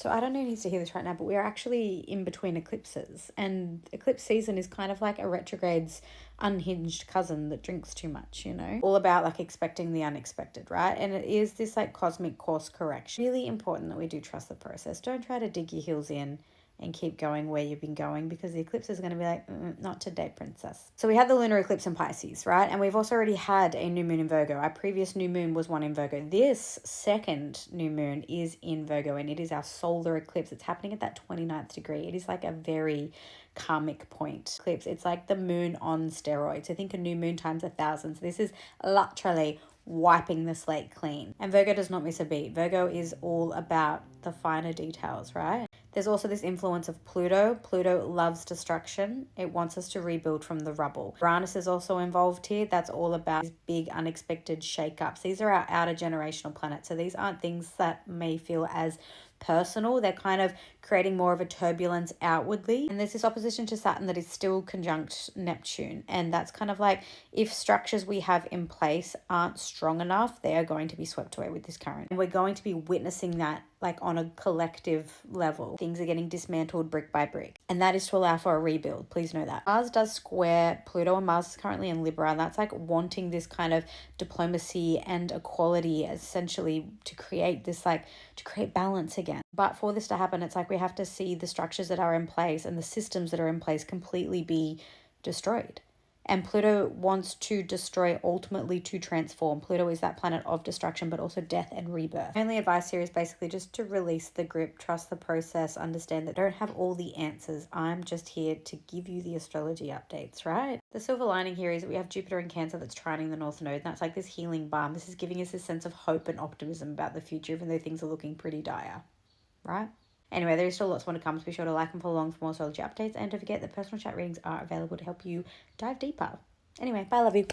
So I don't know who needs to hear this right now, but we're actually in between eclipses. And eclipse season is kind of like a retrograde's unhinged cousin that drinks too much, you know? All about like expecting the unexpected, right? And it is this like cosmic course correction. Really important that we do trust the process. Don't try to dig your heels in and keep going where you've been going, because the eclipse is going to be like, not today, princess. So we had the lunar eclipse in Pisces, right? And we've also already had a new moon in Virgo. Our previous new moon was one in Virgo. This second new moon is in Virgo, and it is our solar eclipse. It's happening at that 29th degree. It is like a very karmic point eclipse. It's like the moon on steroids. I think a new moon times 1,000. So this is literally wiping the slate clean. And Virgo does not miss a beat. Virgo is all about the finer details, right? There's also this influence of Pluto. Pluto loves destruction. It wants us to rebuild from the rubble. Uranus is also involved here. That's all about these big unexpected shakeups. These are our outer generational planets. So these aren't things that may feel as personal. They're kind of creating more of a turbulence outwardly. And there's this opposition to Saturn that is still conjunct Neptune. And that's kind of like, if structures we have in place aren't strong enough, they are going to be swept away with this current. And we're going to be witnessing that like on a collective level. Things are getting dismantled brick by brick. And that is to allow for a rebuild. Please know that. Mars does square Pluto, and Mars is currently in Libra. And that's like wanting this kind of diplomacy and equality, essentially to create this like, to create balance again. But for this to happen, it's like we have to see the structures that are in place and the systems that are in place completely be destroyed. And Pluto wants to destroy, ultimately to transform. Pluto is that planet of destruction, but also death and rebirth. My only advice here is basically just to release the grip, trust the process, understand that I don't have all the answers. I'm just here to give you the astrology updates, right? The silver lining here is that we have Jupiter in Cancer that's trining the North Node, and that's like this healing balm. This is giving us a sense of hope and optimism about the future, even though things are looking pretty dire, right? Anyway, there is still lots more to come, so be sure to like and follow along for more astrology updates. And don't forget that personal chat readings are available to help you dive deeper. Anyway, bye, love you.